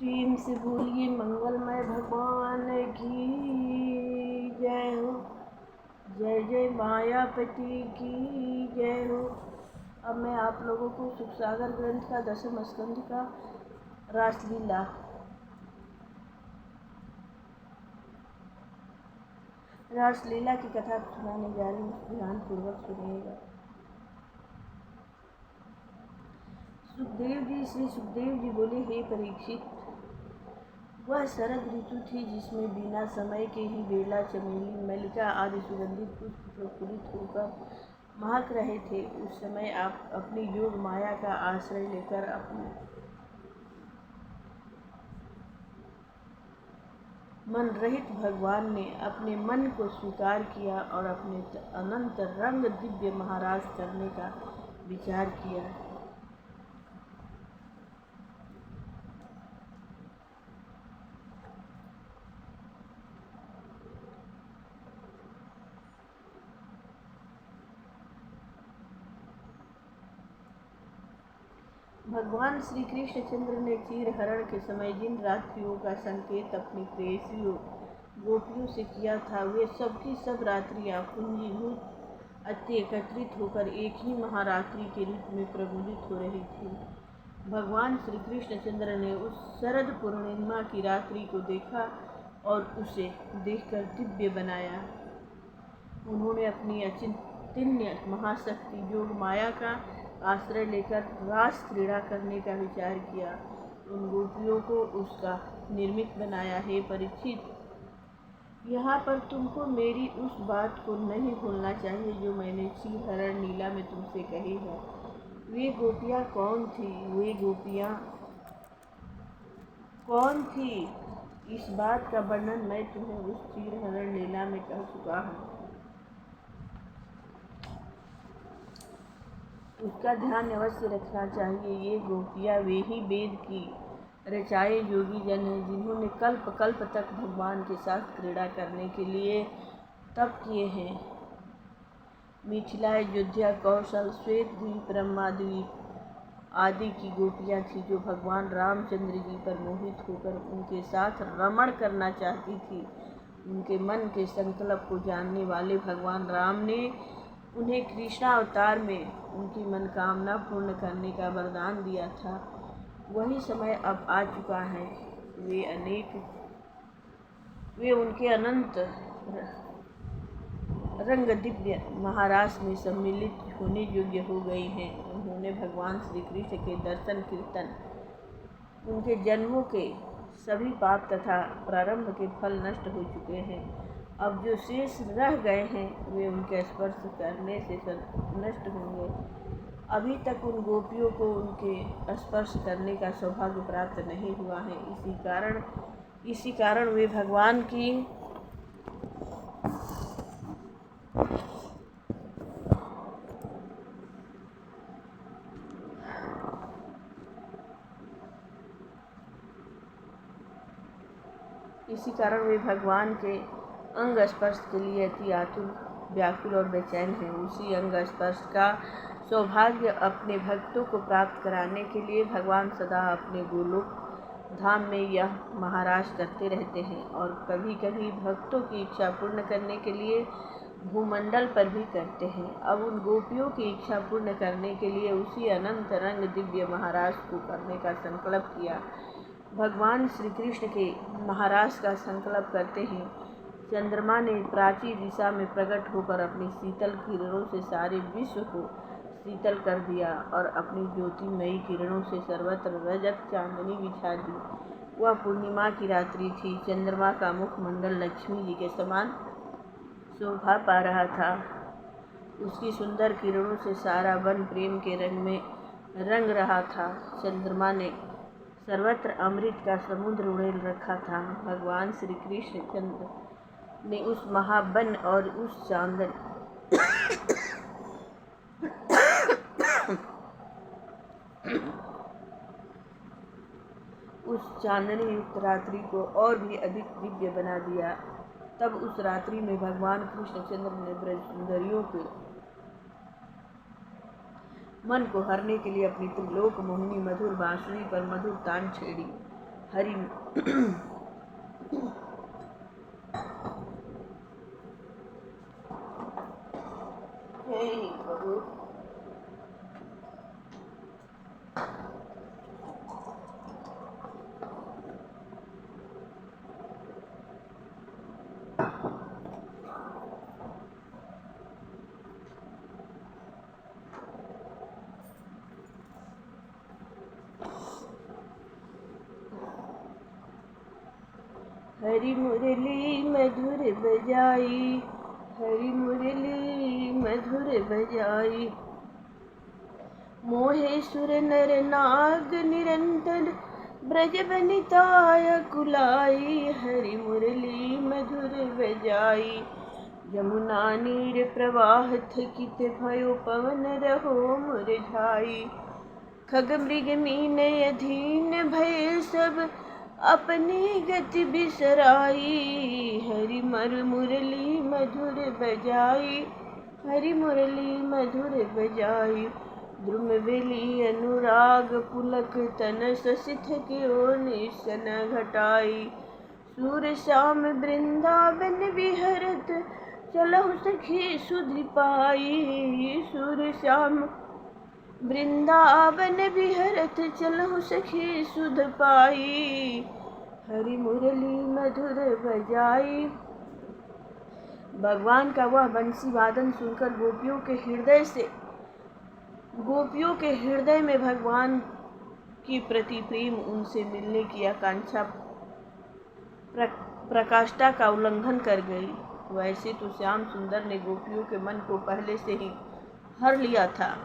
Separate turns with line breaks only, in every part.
प्रेम से बोलिए मंगलमय भगवान की जय हो। जय जय मायापति की जय हो। अब मैं आप लोगों को सुखसागर ग्रंथ का 10वें स्कंध का रासलीला की कथा सुनाने जा रही हूँ। ध्यान पूर्वक सुनिएगा। श्री सुखदेव जी बोले, हे परीक्षित, वह शरद ऋतु थी जिसमें बिना समय के ही बेला, चमेली, मल्लिका आदि सुगंधित पुष्प प्रफुल्लित होकर महक रहे थे। उस समय आप अपनी योग माया का आश्रय लेकर अपने मन रहित भगवान ने अपने मन को स्वीकार किया और अपने अनंत रंग दिव्य महाराज करने का विचार किया। भगवान श्री कृष्ण चंद्र ने चीर हरण के समय जिन रात्रियों का संकेत अपनी प्रेयसियों गोपियों से किया था, वे सबकी सब रात्रियां पुंजीभूत अति एकत्रित होकर एक ही महारात्रि के रूप में प्रबोधित हो रही थी। भगवान श्री कृष्ण चंद्र ने उस शरद पूर्णिमा की रात्रि को देखा और उसे देखकर दिव्य बनाया। उन्होंने अपनी अचिंत्य महाशक्ति योग माया का आश्रय लेकर रास क्रीड़ा करने का विचार किया। उन गोपियों को उसका निर्मित बनाया। हे परीक्षित, यहाँ पर तुमको मेरी उस बात को नहीं भूलना चाहिए जो मैंने चीर हरण लीला में तुमसे कही है। वे गोपियाँ कौन थी? वे गोपियाँ कौन थी? इस बात का वर्णन मैं तुम्हें उस चीर हरण लीला में कह चुका हूँ। उसका ध्यान अवश्य रखना चाहिए। ये गोपियाँ वे ही वेद की रचाए योगी जन हैं जिन्होंने कल्प कल्प तक भगवान के साथ क्रीड़ा करने के लिए तप किए हैं। मिथिला, अयोध्या, कौशल, श्वेत द्वीप, ब्रह्माद्वीप आदि की गोपियाँ थी जो भगवान रामचंद्र जी पर मोहित होकर उनके साथ रमण करना चाहती थी। उनके मन के संकल्प को जानने वाले भगवान राम ने उन्हें कृष्णावतार में उनकी मनोकामना पूर्ण करने का वरदान दिया था। वही समय अब आ चुका है। वे उनके अनंत रंग दिव्य महारास में सम्मिलित होने योग्य हो गई हैं। उन्होंने भगवान श्री कृष्ण के दर्शन कीर्तन, उनके जन्मों के सभी पाप तथा प्रारंभ के फल नष्ट हो चुके हैं। अब जो शेष रह गए हैं वे उनके स्पर्श करने से नष्ट होंगे। अभी तक उन गोपियों को उनके स्पर्श करने का सौभाग्य प्राप्त नहीं हुआ है। इसी कारण वे भगवान की अंग स्पर्श के लिए अति आतुर, व्याकुल और बेचैन हैं। उसी अंग स्पर्श का सौभाग्य अपने भक्तों को प्राप्त कराने के लिए भगवान सदा अपने गोलोक धाम में यह महाराज करते रहते हैं और कभी कभी भक्तों की इच्छा पूर्ण करने के लिए भूमंडल पर भी करते हैं। अब उन गोपियों की इच्छा पूर्ण करने के लिए उसी अनंत रंग दिव्य महाराज को करने का संकल्प किया। भगवान श्री कृष्ण के महाराज का संकल्प करते ही चंद्रमा ने प्राची दिशा में प्रकट होकर अपनी शीतल किरणों से सारे विश्व को शीतल कर दिया और अपनी ज्योतिमयी किरणों से सर्वत्र रजत चांदनी बिछा दी। वह पूर्णिमा की रात्रि थी। चंद्रमा का मुखमंडल लक्ष्मी जी के समान शोभा पा रहा था। उसकी सुंदर किरणों से सारा वन प्रेम के रंग में रंग रहा था। चंद्रमा ने सर्वत्र अमृत का समुद्र उड़ेल रखा था। भगवान श्री कृष्ण चंद्र ने उस महावन और उस चांदनी युक्त रात्रि को और भी अधिक दिव्य बना दिया। तब उस रात्रि में भगवान कृष्णचंद्र ने ब्रज सुंदरियों के मन को हरने के लिए अपनी त्रिलोक मोहिनी मधुर बांसुरी पर मधुर तान छेड़ी। हरि हे प्रभु हरि मुरली मधुर बजाई, हरि मुरली मधुर बजाई। मोहे सुर नर नाग निरंतर ब्रज बनिताय कुलाई, हरि मुरली मधुर बजाई। यमुना नीर प्रवाह थकित भयो पवन रहो मुरझाई। खग मृग मीन अधीन भय सब अपनी गति बिसराई, हरि मुरली मधुर बजाई, हरि मुरली मधुर बजाई। द्रुम बेली अनुराग पुलक तन ससिथ क्यों निशन घटाई। सूर श्याम वृंदावन विहरत चलहु सखी सुधि पाई, सूर श्याम वृंदावन विहरत चलहु सखी सुध पाई, हरि मुरली मधुर बजाई। भगवान का वह बंसी वादन सुनकर गोपियों के हृदय में भगवान की प्रति प्रेम, उनसे मिलने की आकांक्षा प्रकाष्ठा का उल्लंघन कर गई। वैसे तो श्याम सुंदर ने गोपियों के मन को पहले से ही हर लिया था,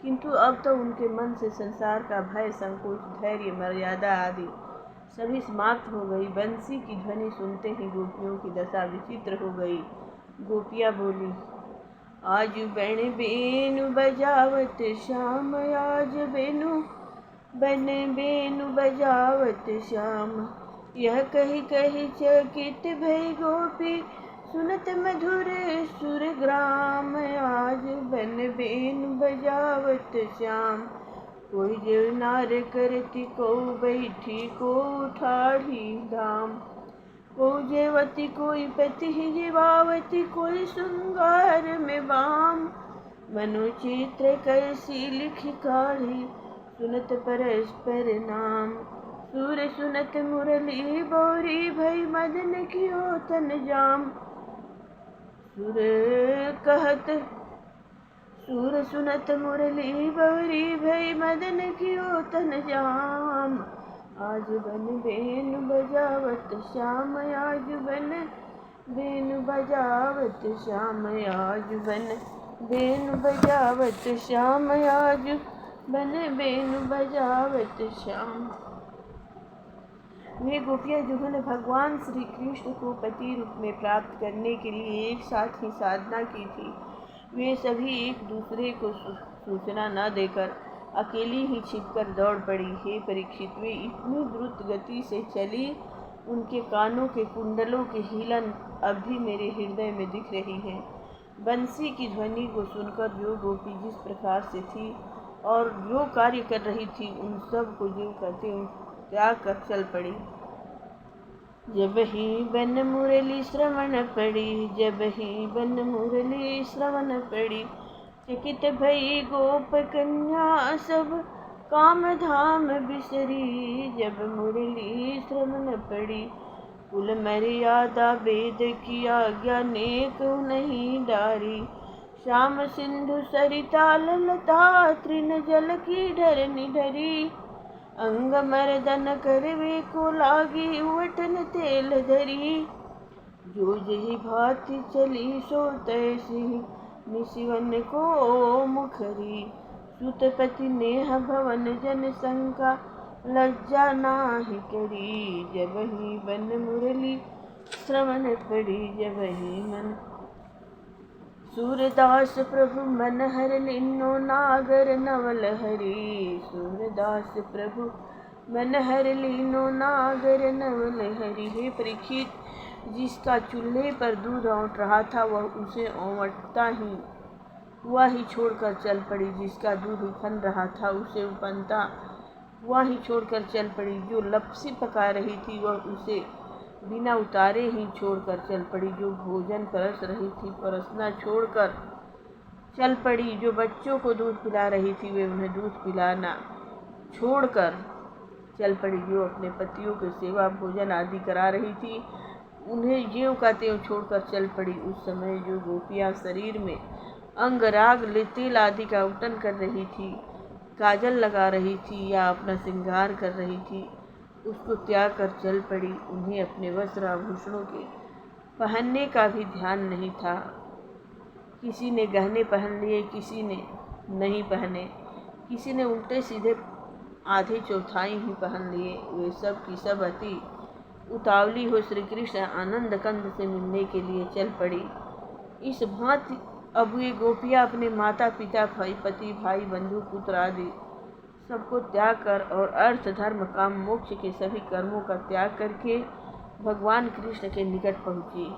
किंतु अब तो उनके मन से संसार का भय, संकोच, धैर्य, मर्यादा आदि सभी समाप्त हो गई। बंसी की ध्वनि सुनते ही गोपियों की दशा विचित्र हो गई। गोपियाँ बोली, आज बन बेनु बजावत श्याम, आज बन बेनु बजावत श्याम। यह कही कही चकित भई गोपी, सुनत मधुर सुर ग्राम। आज बन बेनु बजावत श्याम, कोई जो नार करती को बैठी को ठाढ़ी धाम। को जेवती कोई पति जीवावती, कोई श्रृंगार में बाम। मनोचित्र कैसी लिखी काढ़ी, सुनत परस्पर नाम। सूर सुनत मुरली बोरी, भई मदन कियो तन जाम। सूर सुनत मुरली बोरी, भई मदन कियो तन जाम। आज बन बेनु बजावत श्याम, आज बन बेनु बजावत श्याम। आज बन बेनु बजावत श्याम, आज बन बेनु बजावत श्याम। वे गोपियाँ जिन्होंने भगवान श्री कृष्ण को पति रूप में प्राप्त करने के लिए एक साथ ही साधना की थी, वे सभी एक दूसरे को सूचना न देकर अकेली ही छिपकर दौड़ पड़ी। हे परीक्षित, वे इतनी द्रुत गति से चली, उनके कानों के कुंडलों की हिलन अब भी मेरे हृदय में दिख रही है। बंसी की ध्वनि को सुनकर जो गोपी जिस प्रकार से थी और जो कार्य कर रही थी, उन सब को जो करते त्याग कर चल पड़ी। जब ही बन मुरली श्रवण पड़ी, जब ही बन मुरली श्रवण पड़ी। चकित भई गोप कन्या सब काम धाम बिसरी, जब मुरली श्रवण पड़ी। कुल मर्यादा वेद की आज्ञा नेक नहीं डारी। श्याम सिंधु सरिता ललता, तृण जल की ढर निढरी। अंग मर्दन करवे को लागी, उठन तेल धरी। जो जही भांति चली सो तैसी, निशिवन को मुखरी। सुतपति नेह भवन जन शंका, लज्जा नाही करी। जब ही बन मुरली श्रवण पड़ी, जब ही मन। सूरदास प्रभु मन हर लिन्नो, नागर नवल हरी। सूरदास प्रभु मन हर लीनो, नागर नवल हरी। हे परीक्षित, जिसका चूल्हे पर दूध औंट रहा था, वह उसे औंटता ही वह ही छोड़कर चल पड़ी। जिसका दूध उफन रहा था, उसे उपनता वहीं छोड़कर चल पड़ी। जो लपसी पका रही थी वह उसे बिना उतारे ही छोड़कर चल पड़ी। जो भोजन परस रही थी परसना छोड़कर चल पड़ी। जो बच्चों को दूध पिला रही थी वे उन्हें दूध पिलाना छोड़कर चल पड़ी। जो अपने पतियों की सेवा भोजन आदि करा रही थी उन्हें ज्यों का त्यों छोड़कर चल पड़ी। उस समय जो गोपियाँ शरीर में अंगराग तेल आदि का आवटन कर रही थी, काजल लगा रही थी या अपना श्रृंगार कर रही थी, उसको त्याग कर चल पड़ी। उन्हें अपने वस्त्र आभूषणों के पहनने का भी ध्यान नहीं था। किसी ने गहने पहन लिए, किसी ने नहीं पहने, किसी ने उल्टे सीधे आधे चौथाई ही पहन लिए। वे सब की सब अति उतावली हो श्री कृष्ण आनंद कंद से मिलने के लिए चल पड़ी। इस भांति अब ये गोपियाँ अपने माता पिता भाई पति भाई बंधु पुत्र आदि सबको त्याग कर और अर्थ धर्म काम मोक्ष के सभी कर्मों का त्याग करके भगवान कृष्ण के निकट पहुँची।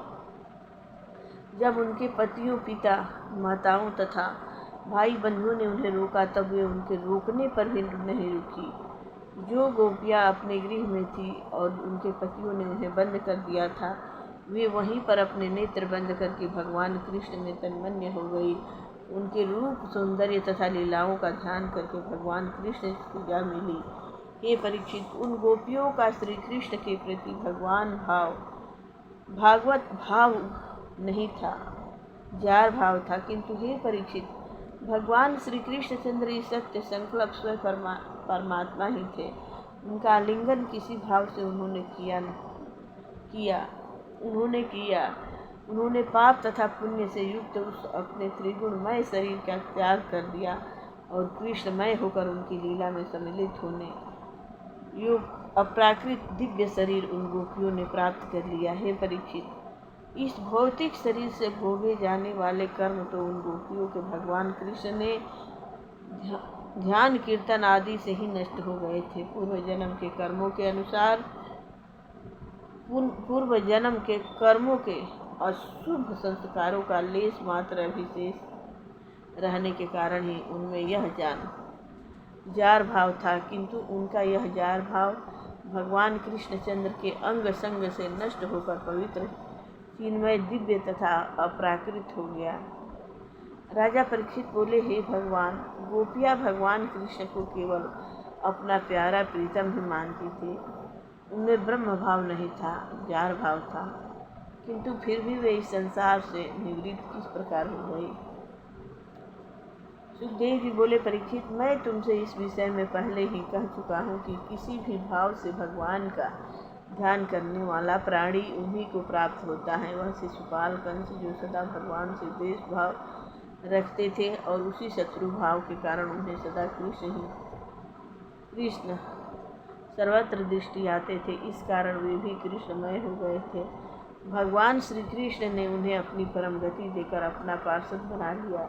जब उनके पतियों पिता माताओं तथा भाई बंधुओं ने उन्हें रोका तब वे उनके रोकने पर भी नहीं रुकी। जो गोपियाँ अपने गृह में थी और उनके पतियों ने उन्हें बंद कर दिया था वे वहीं पर अपने नेत्र बंद करके भगवान कृष्ण में तन्मन्य हो गई। उनके रूप सौंदर्य तथा लीलाओं का ध्यान करके भगवान कृष्ण की पूजा मिली। हे परीक्षित, उन गोपियों का श्री कृष्ण के प्रति भगवान भागवत भाव नहीं था, जार भाव था। किंतु हे परीक्षित, भगवान श्री कृष्णचंद्र इस सत्य संकल्प स्वयं परमात्मा ही थे। उनका आलिंगन किसी भाव से उन्होंने किया। उन्होंने पाप तथा पुण्य से युक्त उस अपने त्रिगुणमय शरीर का त्याग कर दिया और कृष्णमय होकर उनकी लीला में सम्मिलित होने योग अप्राकृत दिव्य शरीर उन गोपियों ने प्राप्त कर लिया। हे परीक्षित, इस भौतिक शरीर से भोगे जाने वाले कर्म तो उन गोपियों के भगवान कृष्ण ने ध्यान कीर्तन आदि से ही नष्ट हो गए थे। पूर्व जन्म के कर्मों के अशुभ संस्कारों का लेस मात्र अभिशेष रहने के कारण ही उनमें यह जार भाव था। किंतु उनका यह जार भाव भगवान कृष्णचंद्र के अंग संग से नष्ट होकर पवित्र चिन्मय दिव्य तथा अपराकृत हो गया। राजा परीक्षित बोले, हे भगवान, गोपियाँ भगवान कृष्ण को केवल अपना प्यारा प्रीतम ही मानती थी। उनमें ब्रह्म भाव नहीं था, जार भाव था। किंतु फिर भी वे इस संसार से निवृत्त किस प्रकार हो गई। सुखदेव जी बोले, परीक्षित, मैं तुमसे इस विषय में पहले ही कह चुका हूँ कि किसी भी भाव से भगवान का ध्यान करने वाला प्राणी उन्हीं को प्राप्त होता है। वह शिशुपाल कंस जो सदा भगवान से द्वेष भाव रखते थे और उसी शत्रु भाव के कारण उन्हें सदा कृष्ण सर्वत्र दृष्टि आते थे, इस कारण वे भी कृष्णमय हो गए थे। भगवान श्री कृष्ण ने उन्हें अपनी परम गति देकर अपना पार्षद बना लिया।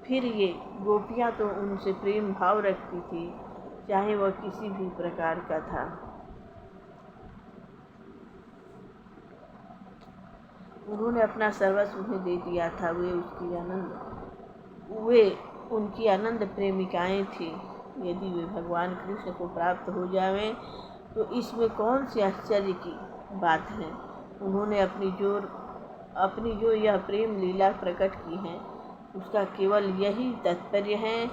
फिर ये गोपियाँ तो उनसे प्रेम भाव रखती थी, चाहे वह किसी भी प्रकार का था। उन्होंने अपना सर्वस्व उन्हें दे दिया था। वे उनकी आनंद प्रेमिकाएं थी। यदि वे भगवान कृष्ण को प्राप्त हो जावें तो इसमें कौन सी आश्चर्य की बात है। उन्होंने अपनी जो यह प्रेम लीला प्रकट की है उसका केवल यही तात्पर्य है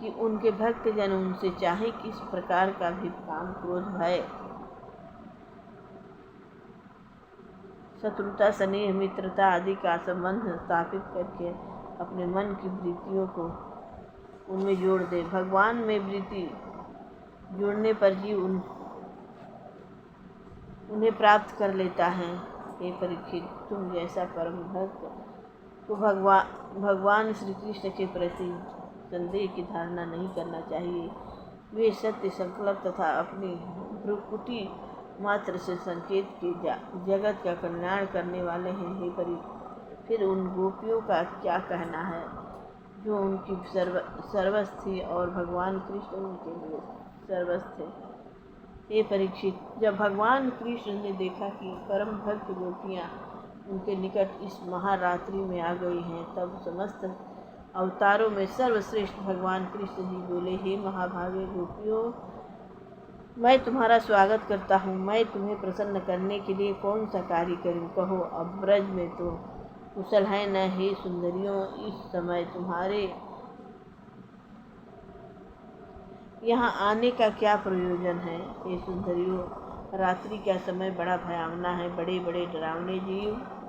कि उनके भक्तजन उनसे चाहे किस प्रकार का भी काम क्रोध भय शत्रुता स्नेह मित्रता आदि का संबंध स्थापित करके अपने मन की वृत्तियों को उनमें जोड़ दे। भगवान में वृत्ति जोड़ने पर जीव उन्हें प्राप्त कर लेता है। हे परीक्षित, तुम जैसा परम भक्त को भगवान श्री कृष्ण के प्रति संदेह की धारणा नहीं करना चाहिए। वे सत्य संकल्प तथा अपनी भ्रुकुटी मात्र से संकेत के जगत का कल्याण करने वाले हैं। हे परीक्षित, फिर उन गोपियों का क्या कहना है जो उनकी सर्वस्व थी और भगवान कृष्ण उनके लिए सर्वस्व थे। हे परीक्षित, जब भगवान कृष्ण ने देखा कि परम भक्त गोपियाँ उनके निकट इस महारात्रि में आ गई हैं, तब समस्त अवतारों में सर्वश्रेष्ठ भगवान कृष्ण जी बोले, हे महाभागे गोपियों, मैं तुम्हारा स्वागत करता हूँ। मैं तुम्हें प्रसन्न करने के लिए कौन सा कार्य करूँ? कहो, अब ब्रज में तो कुशल है न? हे सुंदरियों, इस समय तुम्हारे यहाँ आने का क्या प्रयोजन है? हे सुंदरियों, रात्रि का समय बड़ा भयावना है। बड़े बड़े डरावने जीव